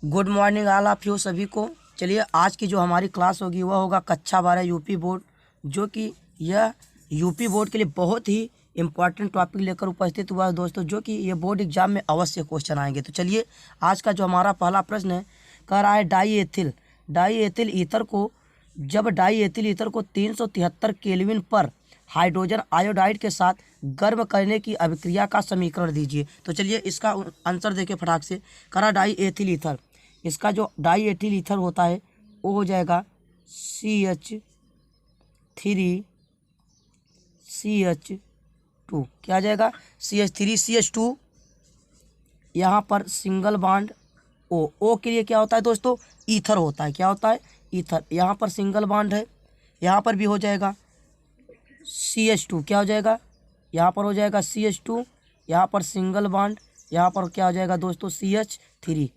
Good morning all of you सभी को। चलिए आज की जो हमारी क्लास होगी वह होगा कक्षा 12 यूपी बोर्ड, जो कि यह यूपी बोर्ड के लिए बहुत ही इम्पॉर्टेंट टॉपिक लेकर उपस्थित हुआ है दोस्तों, जो कि ये बोर्ड एग्जाम में अवश्य क्वेश्चन आएंगे। तो चलिए आज का जो हमारा पहला प्रश्न है, कह रहा है डाई एथिल ईथर को जब डाई एथिल ईथर को 373 केल्विन पर हाइड्रोजन आयोडाइड के साथ गर्म करने की अभिक्रिया का समीकरण दीजिए। तो चलिए इसका आंसर देखिए फटाक से। करा डाई एथिल ईथर, इसका जो डाई एथिल ईथर होता है वो हो जाएगा CH3CH2। क्या आ जाएगा? CH3CH2। यहाँ पर सिंगल बॉन्ड ओ के लिए क्या होता है दोस्तों? ईथर होता है। क्या होता है? ईथर। यहाँ पर सिंगल बॉन्ड है, यहाँ पर भी हो जाएगा CH2। क्या हो जाएगा? यहाँ पर हो जाएगा CH2, यहाँ पर सिंगल बॉन्ड, यहाँ पर क्या हो जाएगा दोस्तों? CH3।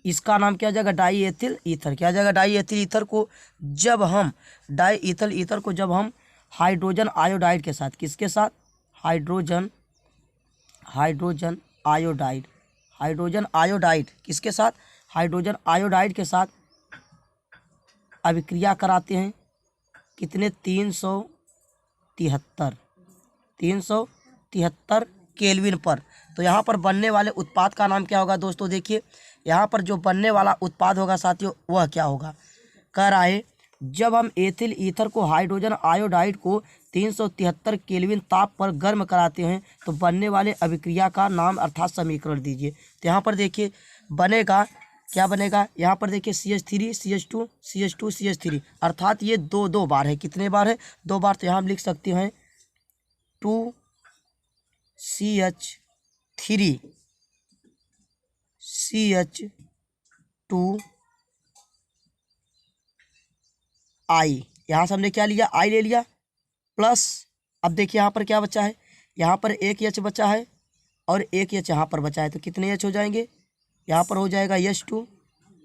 इसका नाम क्या हो जाएगा? Die ethyl ether. क्या हो जाएगा? डाई एथिल ईथर को जब हम हाइड्रोजन आयोडाइड के साथ, किसके साथ? हाइड्रोजन आयोडाइड किसके साथ? हाइड्रोजन आयोडाइड के साथ अभिक्रिया कराते हैं। कितने? 373 केल्विन पर। तो यहाँ पर बनने वाले उत्पाद का नाम क्या होगा दोस्तों? देखिए यहाँ पर जो बनने वाला उत्पाद होगा साथियों वह क्या होगा? कह रहा है जब हम एथिल ईथर को हाइड्रोजन आयोडाइड को 373 केल्विन ताप पर गर्म कराते हैं तो बनने वाले अभिक्रिया का नाम अर्थात समीकरण दीजिए। तो यहाँ पर देखिए बनेगा, क्या बनेगा? यहाँ पर देखिए CH3 CH2 CH2 CH3, अर्थात ये दो बार है। कितने बार है? 2 बार। तो यहाँ हम लिख सकते हैं 2CH3 CH2 I। यहाँ से हमने क्या लिया? I ले लिया, प्लस अब देखिए यहाँ पर क्या बचा है? यहाँ पर एक H बचा है और एक H यहाँ पर बचा है। तो कितने H हो जाएंगे? यहाँ पर हो जाएगा H2,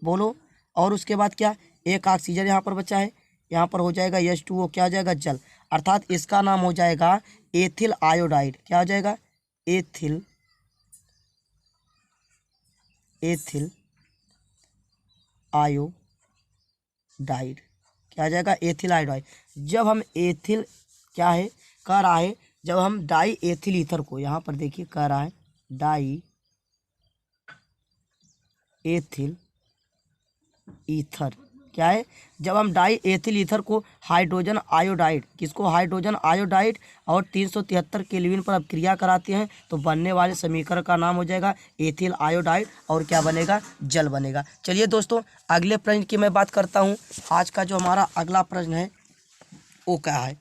बोलो। और उसके बाद क्या? एक ऑक्सीजन यहाँ पर बचा है, यहाँ पर हो जाएगा H2O। क्या हो जाएगा? जल। अर्थात इसका नाम हो जाएगा एथिल आयोडाइड। क्या हो जाएगा? Ethyl iodide. क्या आ जाएगा? Ethyl iodide. जब हम एथिल, क्या है कह रहा है, जब हम डाई एथिल ईथर को, यहाँ पर देखिए कह रहा है डाई एथिल ईथर, क्या है? जब हम डाई एथिल ईथर को हाइड्रोजन आयोडाइड, किसको? हाइड्रोजन आयोडाइड और 373 केल्विन पर अभिक्रिया कराते हैं तो बनने वाले समीकरण का नाम हो जाएगा एथिल आयोडाइड। और क्या बनेगा? जल बनेगा। चलिए दोस्तों अगले प्रश्न की मैं बात करता हूँ। आज का जो हमारा अगला प्रश्न है वो क्या है?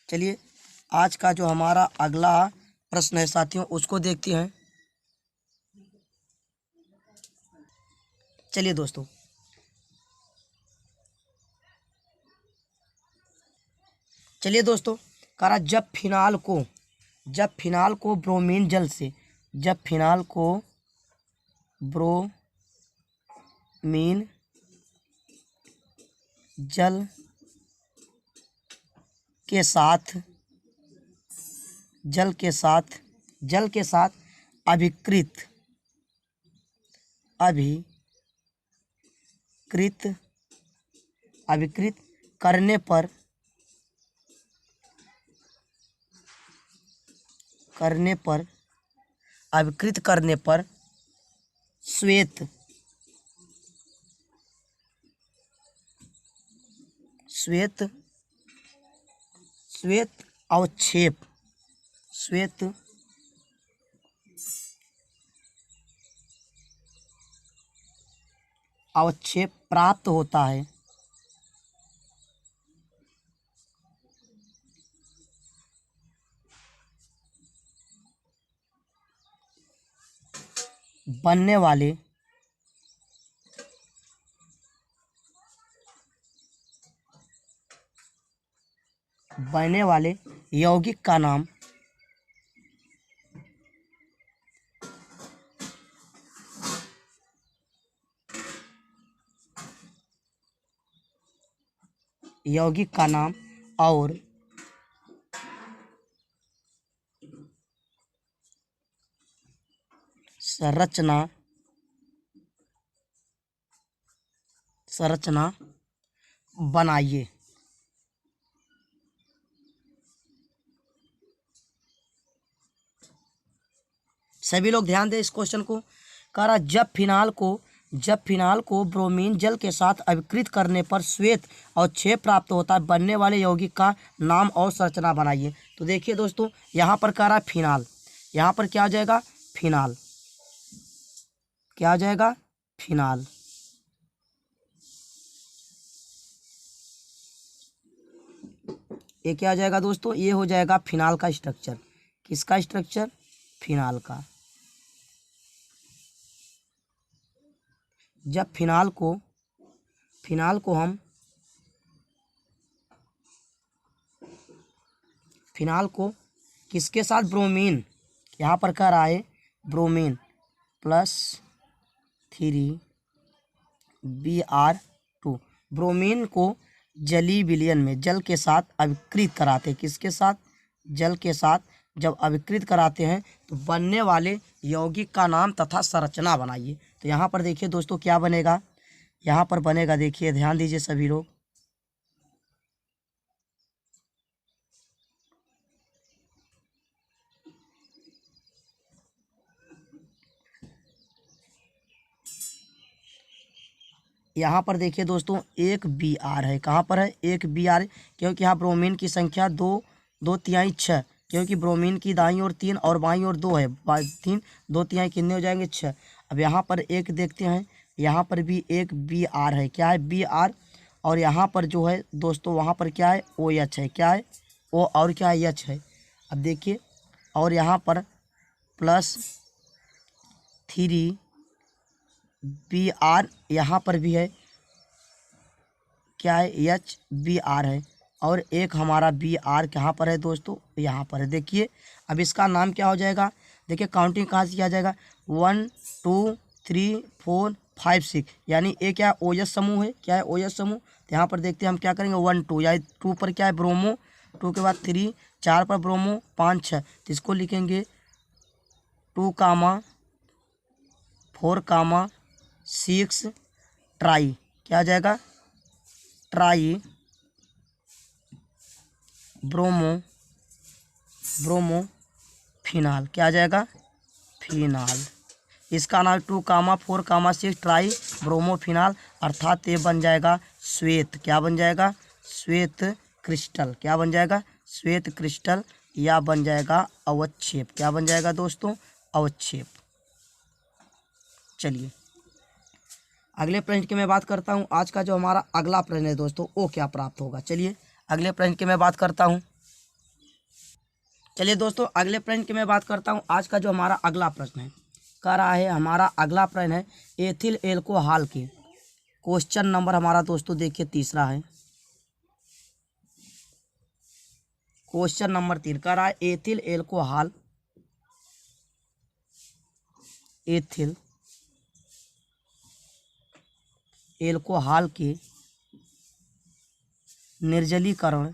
चलिए आज का जो हमारा अगला प्रश्न है साथियों उसको देखते हैं। चलिए दोस्तों कह रहा जब फिनाल को ब्रोमीन जल से, जब फिनाल को ब्रोमीन जल के साथ अभिकृत करने पर श्वेत अवक्षेप प्राप्त होता है। बनने वाले यौगिक का नाम और संरचना संरचना बनाइए। सभी लोग ध्यान दें इस क्वेश्चन को। कह रहा जब फिनाल को ब्रोमीन जल के साथ अभिकृत करने पर श्वेत और क्षेप प्राप्त होता है, बनने वाले यौगिक का नाम और संरचना बनाइए। तो देखिए दोस्तों, यहाँ पर कह रहा है फिनाल, यहाँ पर क्या आ जाएगा, फिनाल, क्या आ जाएगा, फिनाल। ये क्या आ जाएगा दोस्तों, ये हो जाएगा फिनाल का स्ट्रक्चर। किसका स्ट्रक्चर, फिनाल का। जब फिनाल को हम फिनाल को किसके साथ, ब्रोमीन, यहाँ पर कह रहा है ब्रोमीन +3Br2, ब्रोमीन को जलीय विलयन में जल के साथ अभिकृत कराते हैं। किसके साथ, जल के साथ जब अभिकृत कराते हैं तो बनने वाले यौगिक का नाम तथा संरचना बनाइए। तो यहाँ पर देखिए दोस्तों क्या बनेगा, यहाँ पर बनेगा, देखिए ध्यान दीजिए सभी लोग, यहाँ पर देखिए दोस्तों 1Br है। कहाँ पर है, 1Br, क्योंकि यहाँ ब्रोमीन की संख्या 2 6, क्योंकि ब्रोमीन की दाईं ओर 3 और बाईं ओर 2 है, 3 2 कितने हो जाएंगे, 6। अब यहाँ पर एक देखते हैं, यहाँ पर भी 1Br है, क्या है, Br, और यहाँ पर जो है दोस्तों वहाँ पर क्या है, OH है, क्या है, O और क्या है, H है। अब देखिए, और यहाँ पर +3Br, यहाँ पर भी है, क्या है, HBr है, और एक हमारा Br कहाँ पर है दोस्तों, यहाँ पर है। देखिए अब इसका नाम क्या हो जाएगा, देखिए काउंटिंग कहाँ से किया जाएगा, 1 2 3 4 5 6, यानी ये क्या है, OH समूह है, क्या है, OH समूह। तो यहाँ पर देखते हैं हम क्या करेंगे, 1 2, यानी 2 पर क्या है, ब्रोमो, 2 के बाद 3, 4 पर ब्रोमो, 5 6, तो इसको लिखेंगे 2, 4, 6 ट्राई, क्या आ जाएगा, ट्राई ब्रोमो फिनाल, क्या आ जाएगा, फिनाल। इसका नाम 2, 4, 6 ट्राई ब्रोमो फिनाल, अर्थात ये बन जाएगा श्वेत, क्या बन जाएगा, श्वेत क्रिस्टल, क्या बन जाएगा, श्वेत क्रिस्टल, या बन जाएगा अवक्षेप, क्या बन जाएगा दोस्तों, अवक्षेप। चलिए अगले प्रश्न की मैं बात करता हूँ। आज का जो हमारा अगला प्रश्न है दोस्तों, वो क्या प्राप्त होगा। चलिए अगले प्रश्न की मैं बात करता हूँ। चलिए दोस्तों अगले प्रश्न की मैं बात करता हूँ। आज का जो हमारा अगला प्रश्न है, कह रहा है, हमारा अगला प्रश्न है एथिल एल्कोहल के, क्वेश्चन नंबर हमारा दोस्तों देखिए तीसरा है, क्वेश्चन नंबर 3 कह रहा है एथिल एल्कोहल के निर्जलीकरण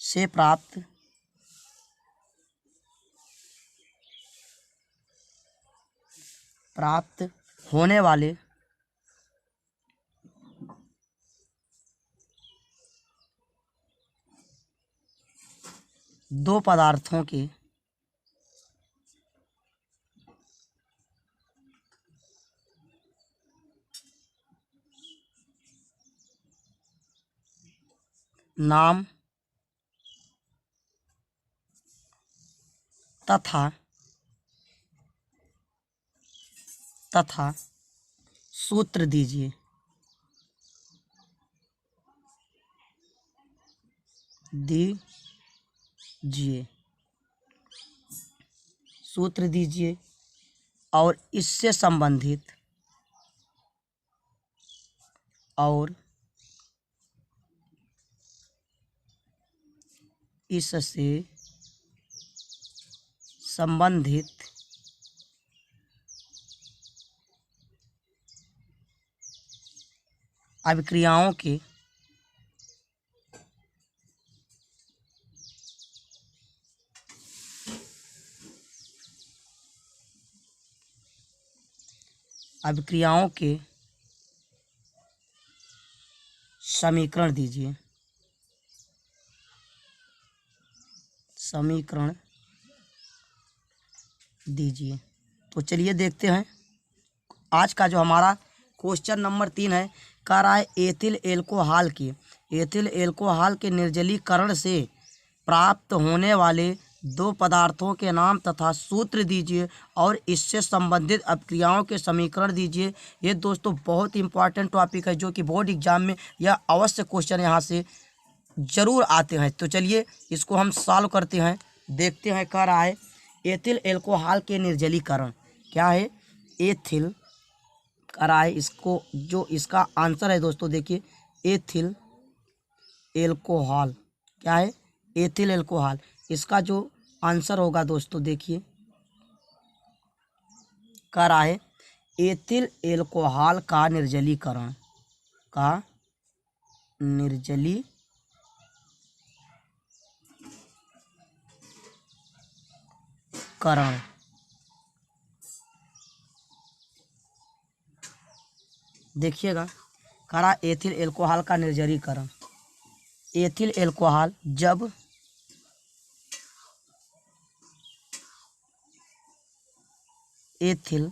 से प्राप्त होने वाले दो पदार्थों के नाम तथा सूत्र दीजिए। सूत्र दीजिए और इससे संबंधित अभिक्रियाओं के अभिक्रियाओं के समीकरण दीजिए। समीकरण दीजिए। तो चलिए देखते हैं आज का जो हमारा क्वेश्चन नंबर 3 है। कह रहा है एथिल एल्कोहल के निर्जलीकरण से प्राप्त होने वाले दो पदार्थों के नाम तथा सूत्र दीजिए और इससे संबंधित अभिक्रियाओं के समीकरण दीजिए। ये दोस्तों बहुत ही इंपॉर्टेंट टॉपिक है जो कि बोर्ड एग्जाम में यह अवश्य क्वेश्चन यहाँ से ज़रूर आते हैं। तो चलिए इसको हम सॉल्व करते हैं, देखते हैं। कह रहा है एथिल एल्कोहल के निर्जलीकरण क्या है। एथिल कह रहा है, इसको जो इसका आंसर है दोस्तों देखिए, एथिल एल्कोहल क्या है, एथिल एल्कोहल। इसका जो आंसर होगा दोस्तों देखिए, कह रहा है एथिल एल्कोहल का निर्जलीकरण देखिएगा। कह रहा एथिल एल्कोहल का निर्जलीकरण। एथिल एल्कोहल जब एथिल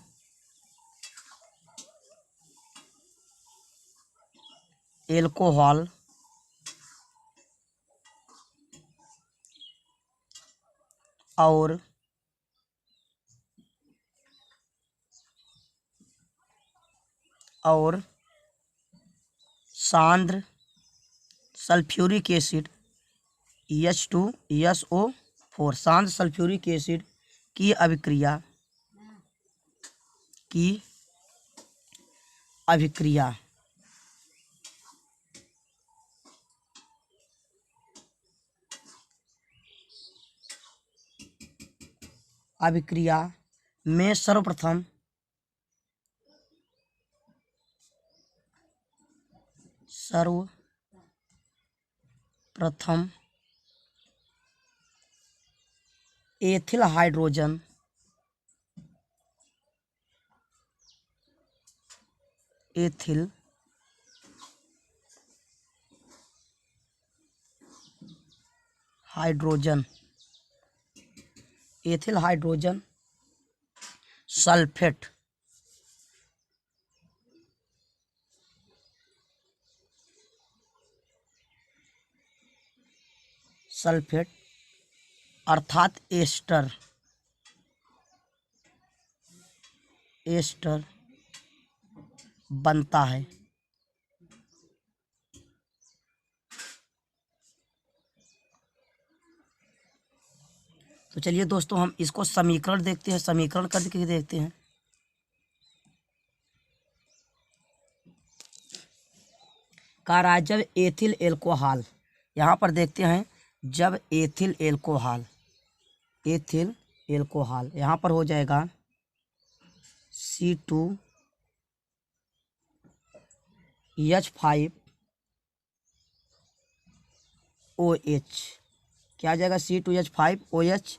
एल्कोहल और सांद्र सल्फ्यूरिक एसिड H2SO4 सांद्र सल्फ्यूरिक एसिड की अभिक्रिया में सर्वप्रथम एथिल हाइड्रोजन सल्फेट अर्थात एस्टर बनता है। तो चलिए दोस्तों हम इसको समीकरण देखते हैं, समीकरण करके देखते हैं। कह रहा है जब एथिल एल्कोहल, यहाँ पर देखते हैं, जब एथिल एल्कोहल यहाँ पर हो जाएगा C2H5OH, क्या आ जाएगा C2H5OH,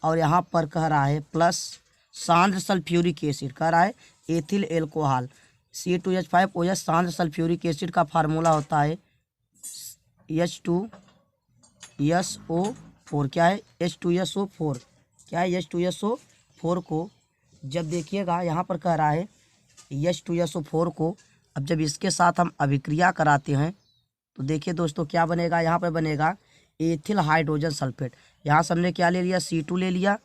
और यहाँ पर कह रहा है प्लस सांद्र सल्फ्यूरिक एसिड। कह रहा है एथिल एल्कोहल C2H5OH सांद्र सल्फ्यूरिक एसिड का फार्मूला होता है H2SO4। क्या है H2SO4, क्या है H2SO4 को जब देखिएगा यहाँ पर कह रहा है H2SO4 को अब जब इसके साथ हम अभिक्रिया कराते हैं तो देखिए दोस्तों क्या बनेगा। यहाँ पर बनेगा एथिल हाइड्रोजन सल्फेट। यहाँ से हमने क्या ले लिया, C2 ले लिया,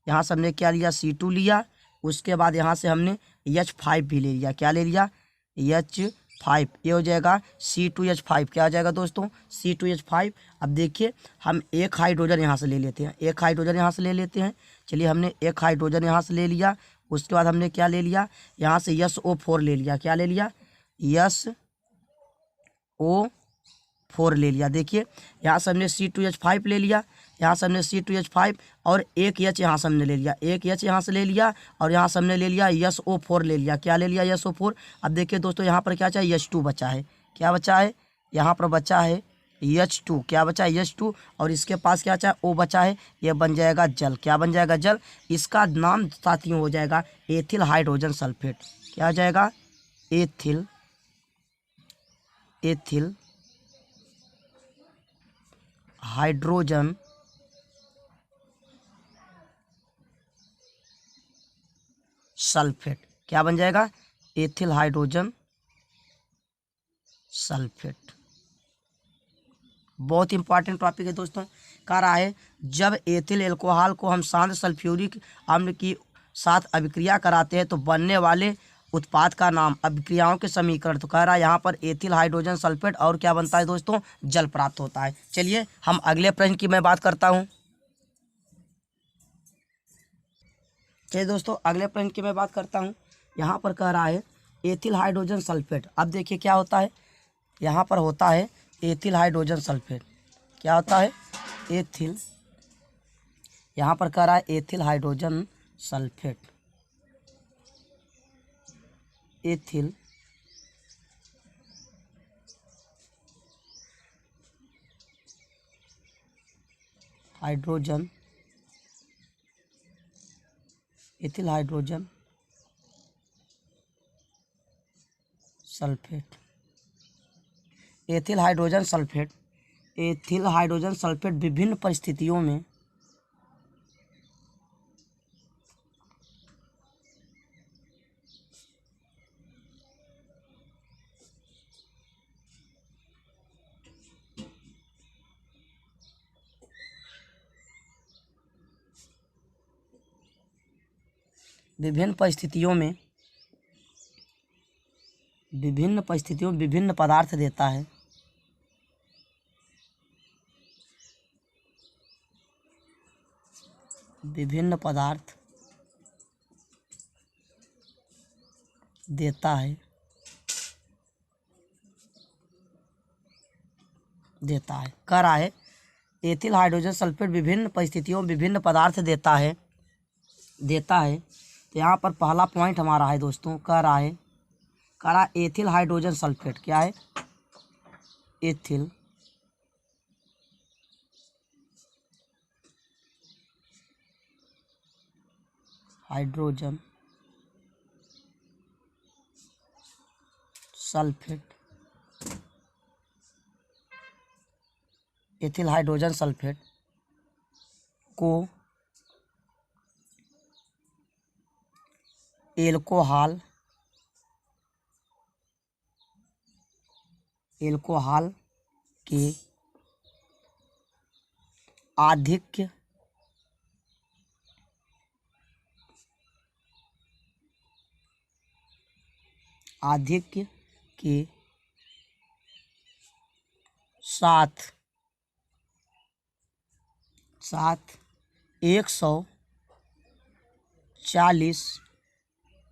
यहाँ से हमने क्या लिया, C2 लिया। उसके बाद यहाँ से हमने H5 भी ले लिया, क्या ले लिया, H5। ये हो जाएगा C2H5, क्या हो जाएगा दोस्तों, C2H5। अब देखिए हम एक हाइड्रोजन यहाँ से ले लेते हैं, चलिए हमने एक हाइड्रोजन यहाँ से ले लिया। उसके बाद हमने क्या ले लिया, यहाँ से SO4 ले लिया, क्या ले लिया, SO4 ले लिया। देखिए यहाँ से हमने C2H5 ले लिया, यहाँ से हमने C2H5 और एक H यहाँ से हमने ले लिया, और यहाँ से हमने ले लिया SO4 ले लिया, क्या ले लिया, SO4। अब देखिए दोस्तों यहाँ पर क्या चाहिए, H2 बचा है, क्या बचा है, यहाँ पर बचा है H2 क्या बचा है H2 और इसके पास क्या बचा है O बचा है, ये बन जाएगा जल। क्या बन जाएगा जल। इसका नाम साथियों हो जाएगा एथिल हाइड्रोजन सल्फेट। क्या हो जाएगा एथिल हाइड्रोजन सल्फेट। क्या बन जाएगा एथिल हाइड्रोजन सल्फेट। बहुत इंपॉर्टेंट टॉपिक है दोस्तों। कह रहा है जब एथिल एल्कोहल को हम शांत सल्फ्यूरिक अम्ल की साथ अभिक्रिया कराते हैं तो बनने वाले उत्पाद का नाम, अभिक्रियाओं के समीकरण। तो कह रहा है यहाँ पर एथिल हाइड्रोजन सल्फेट और क्या बनता है दोस्तों, जल प्राप्त होता है। चलिए हम अगले प्रश्न की मैं बात करता हूँ। चलिए दोस्तों अगले प्रश्न की मैं बात करता हूँ। यहाँ पर कह रहा है एथिल हाइड्रोजन सल्फेट। अब देखिए क्या होता है, यहाँ पर होता है एथिल हाइड्रोजन सल्फेट। क्या होता है एथिल, यहाँ पर कह रहा है ethyl hydrogen sulphate. Ethyl hydrogen ethyl hydrogen sulphate. Ethyl hydrogen sulphate, ethyl hydrogen sulphate विभिन्न परिस्थितियों में विभिन्न परिस्थितियों में विभिन्न पदार्थ देता है। विभिन्न पदार्थ देता है कह रहा है एथिल हाइड्रोजन सल्फेट विभिन्न परिस्थितियों में विभिन्न पदार्थ देता है। तो यहाँ पर पहला पॉइंट हमारा है दोस्तों, कह रहा है एथिल हाइड्रोजन सल्फेट। क्या है ethyl hydrogen sulphate, ethyl hydrogen sulphate को एल्कोहल के आधिक्य के साथ 140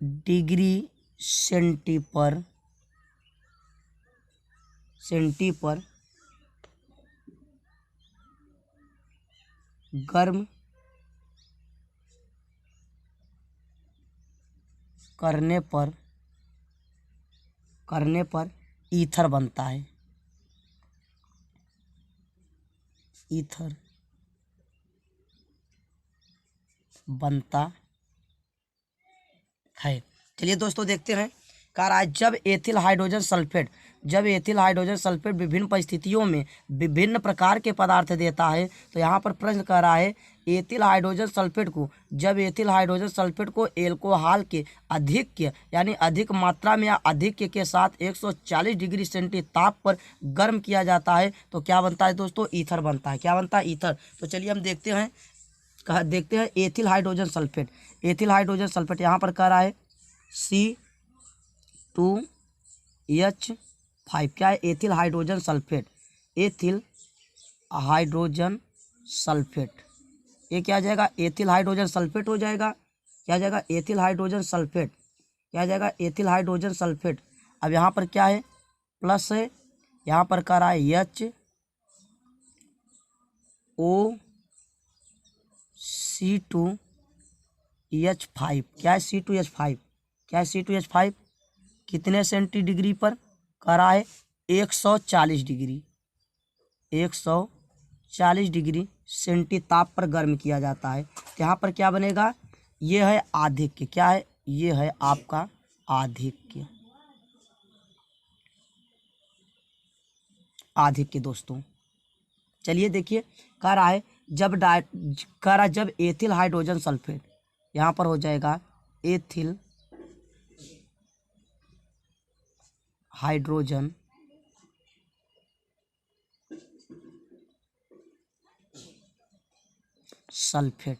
डिग्री सेंटी पर गर्म करने पर ईथर बनता है। ईथर बनता है। चलिए दोस्तों देखते हैं। कह रहा है जब एथिल हाइड्रोजन सल्फेट विभिन्न परिस्थितियों में विभिन्न प्रकार के पदार्थ देता है। तो यहाँ पर प्रश्न कह रहा है एथिल हाइड्रोजन सल्फेट को एल्कोहल के अधिक्य यानी अधिक मात्रा में या अधिक्य के साथ 140 डिग्री सेंटी ताप पर गर्म किया जाता है तो क्या बनता है दोस्तों, ईथर बनता है। क्या बनता है, ईथर। तो चलिए हम देखते हैं एथिल हाइड्रोजन सल्फेट। यहाँ पर कह रहा है C2H5। क्या है एथिल हाइड्रोजन सल्फेट। ये क्या आ जाएगा, एथिल हाइड्रोजन सल्फेट हो जाएगा। क्या आ जाएगा, एथिल हाइड्रोजन सल्फेट। क्या आ जाएगा, एथिल हाइड्रोजन सल्फेट। अब यहाँ पर क्या है, प्लस है, यहाँ पर कह रहा है HOC2H5। क्या है C2H5। क्या है C2H5 कितने सेंटी डिग्री पर, कह रहा है 140 डिग्री। 140 डिग्री सेंटी ताप पर गर्म किया जाता है। तो यहाँ पर क्या बनेगा, ये है आधिक्य। क्या है, ये है आपका आधिक्य। आधिक्य दोस्तों, चलिए देखिए, कह रहा है जब एथिल हाइड्रोजन सल्फेट, यहाँ पर हो जाएगा एथिल हाइड्रोजन सल्फेट,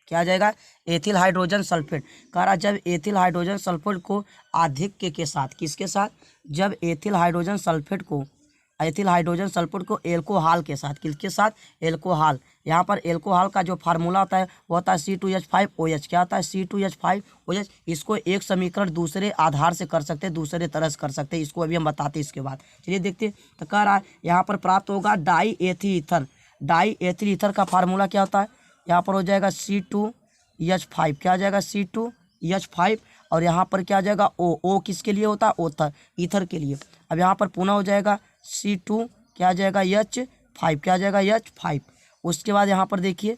क्या आ जाएगा, एथिल हाइड्रोजन सल्फेट। कह रहा जब एथिल हाइड्रोजन सल्फेट को आधिक्य के साथ, किसके साथ, जब एथिल हाइड्रोजन सल्फेट को एल्कोहल के साथ, किसके साथ, एल्कोहल। यहाँ पर एल्कोहल का जो फार्मूला होता है वो होता है C2H5OH। क्या होता है, C2H5OH। इसको एक समीकरण दूसरे आधार से कर सकते हैं, दूसरे तरह से कर सकते हैं, इसको अभी हम बताते हैं इसके बाद। चलिए देखते हैं। तो कह रहा है यहाँ पर प्राप्त होगा die ethyl ether. Die ethyl ether का फार्मूला क्या होता है, यहाँ पर हो जाएगा C2H5। क्या आ जाएगा, C2H5। और यहाँ पर क्या आ जाएगा, O किसके लिए होता है, ओथर, ईथर के लिए। अब यहाँ पर पुनः हो जाएगा C2, क्या आ जाएगा, H5। क्या आ जाएगा, H5। उसके बाद यहाँ पर देखिए,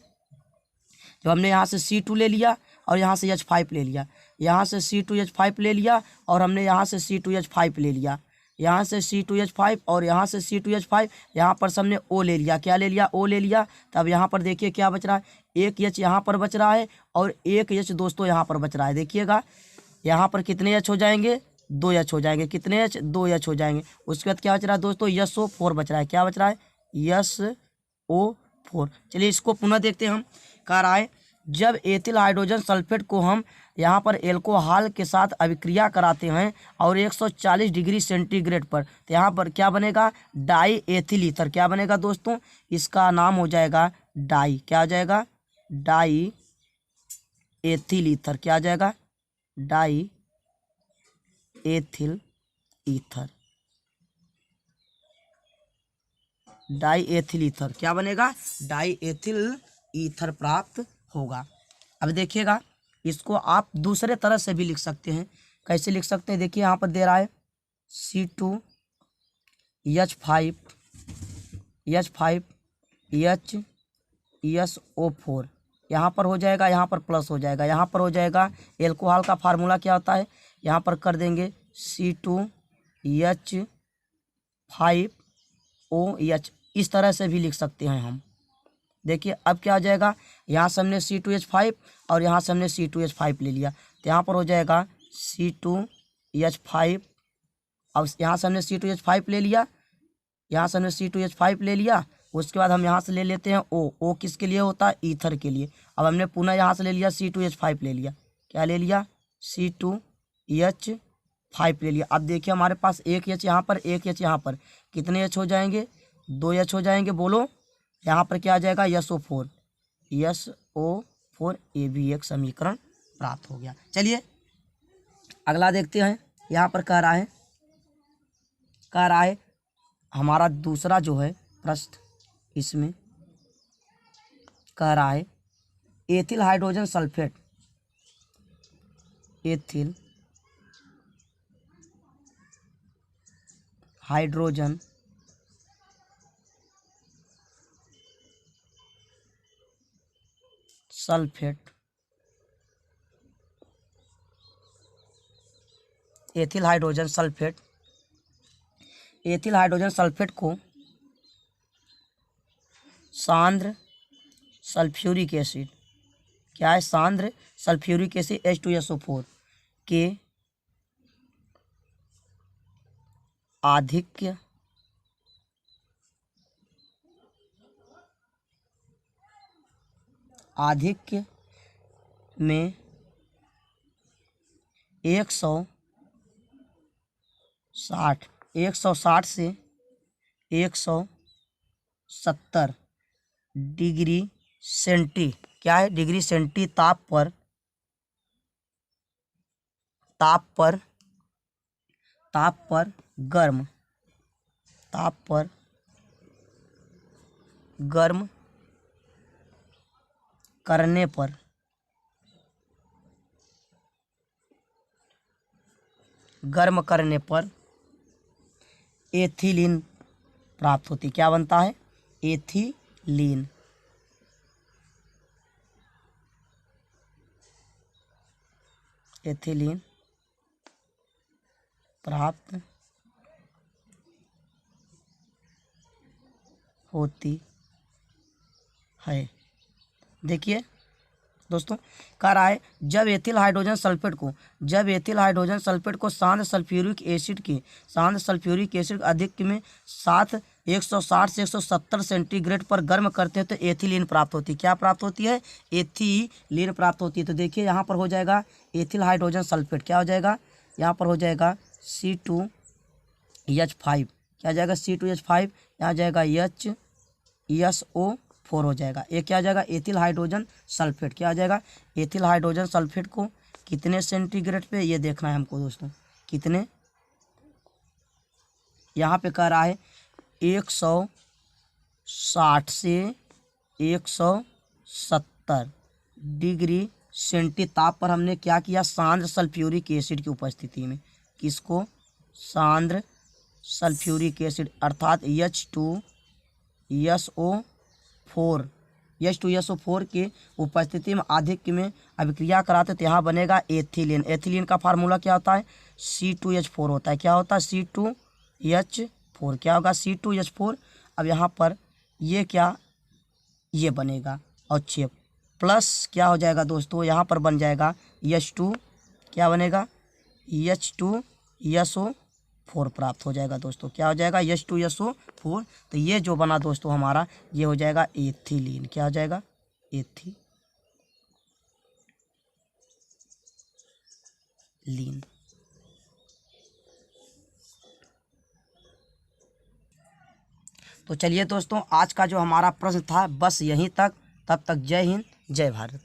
जब हमने यहाँ से C2 ले लिया और यहाँ से H5 ले लिया, यहाँ से C2H5 ले लिया और हमने यहाँ से C2H5 ले लिया, यहाँ से C2H5 और यहाँ से C2H5, यहाँ पर हमने O ले लिया। क्या ले लिया, O ले लिया। तब यहाँ पर देखिए क्या बच रहा है, एक H यहाँ पर बच रहा है और एक H दोस्तों यहाँ पर बच रहा है। देखिएगा यहाँ पर कितने H हो जाएंगे, 2 H हो जाएंगे। कितने H, 2 H हो जाएंगे। उसके बाद क्या बच रहा है दोस्तों, SO4 बच रहा है। क्या बच रहा है, SO4। चलिए इसको पुनः देखते हैं हम। कह रहा है जब एथिल हाइड्रोजन सल्फेट को हम यहाँ पर एल्कोहल के साथ अभिक्रिया कराते हैं और 140 डिग्री सेंटीग्रेड पर, तो यहाँ पर क्या बनेगा, डाई एथिल ईथर। क्या बनेगा दोस्तों, इसका नाम हो जाएगा डाई। क्या आ जाएगा, डाई एथिल ईथर। क्या आ जाएगा, die ethyl ether. Die ethyl ether क्या बनेगा, डाई एथिल ईथर प्राप्त होगा। अब देखिएगा, इसको आप दूसरे तरह से भी लिख सकते हैं। कैसे लिख सकते हैं, देखिए यहाँ पर दे रहा है C2H5 SO4। यहाँ पर हो जाएगा, यहाँ पर प्लस हो जाएगा, यहाँ पर हो जाएगा। एल्कोहल का फार्मूला क्या होता है, यहाँ पर कर देंगे C2H5OH। इस तरह से भी लिख सकते हैं हम। देखिए अब क्या आ जाएगा, यहाँ से हमने C2H5 और यहाँ से हमने C2H5 ले लिया, तो यहाँ पर हो जाएगा C2H5। अब यहाँ से हमने C2H5 ले लिया, यहाँ से हमने C2H5 ले लिया। उसके बाद हम यहाँ से ले लेते हैं O किसके लिए होता है, ईथर के लिए। अब हमने पुनः यहाँ से ले लिया C2H5 ले लिया। क्या ले लिया, C2H5 ले लिया। अब देखिए हमारे पास एक H यहाँ पर, एक H यहाँ पर, कितने H हो जाएंगे, 2 H हो जाएंगे। बोलो यहाँ पर क्या आ जाएगा, SO4। ये भी एक समीकरण प्राप्त हो गया। चलिए अगला देखते हैं। यहाँ पर कह रहा है हमारा दूसरा जो है प्रश्न, इसमें कह रहा है ethyl hydrogen sulphate, ethyl hydrogen sulphate, ethyl hydrogen sulphate को सांद्र सल्फ्यूरिक एसिड, क्या है, सांद्र सल्फ्यूरिक एसिड H2SO4 के आधिक्य में 160 से 170 डिग्री सेंटी, क्या है, डिग्री सेंटी ताप पर गर्म करने पर गर्म करने पर एथिलीन प्राप्त होती। क्या बनता है? एथिलीन। एथिलीन प्राप्त होती है। देखिए दोस्तों, कह रहा है जब एथिल हाइड्रोजन सल्फेट को शांत सल्फ्यूरिक एसिड अधिक में 160 से 170 सेंटीग्रेड पर गर्म करते हैं तो एथिलीन प्राप्त होती है। क्या प्राप्त होती है? एथिलीन प्राप्त होती है। तो देखिए यहाँ पर हो जाएगा एथिल हाइड्रोजन सल्फेट, क्या हो जाएगा? यहाँ पर हो जाएगा C2H5, क्या आ जाएगा? C2H5, यहाँ जाएगा HSO4 हो जाएगा। ये क्या आ जाएगा? Ethyl hydrogen sulphate. क्या आ जाएगा? एथिल हाइड्रोजन सल्फेट को कितने सेंटीग्रेड पे ये देखना है हमको दोस्तों, कितने, यहाँ पे कह रहा है 160 से 170 डिग्री सेंटी ताप पर हमने क्या किया? सांद्र सल्फ्यूरिक एसिड की उपस्थिति में, किसको? सांद्र सल्फ्यूरिक एसिड अर्थात H2SO4 की उपस्थिति में आधिक्य में अभिक्रिया कराते तो यहाँ बनेगा एथिलीन। एथिलीन का फार्मूला क्या होता है? C2H4 होता है। क्या होता है? C2H4। क्या होगा? C2H4। अब यहाँ पर ये क्या, ये बनेगा और 6 प्लस क्या हो जाएगा दोस्तों? यहाँ पर बन जाएगा H2, क्या बनेगा? H2SO4 प्राप्त हो जाएगा दोस्तों। क्या हो जाएगा? H2SO4। तो ये जो बना दोस्तों हमारा, ये हो जाएगा एथिलीन। क्या हो जाएगा? एथिलीन। तो चलिए दोस्तों, आज का जो हमारा प्रश्न था बस यहीं तक। तब तक जय हिंद, जय भारत।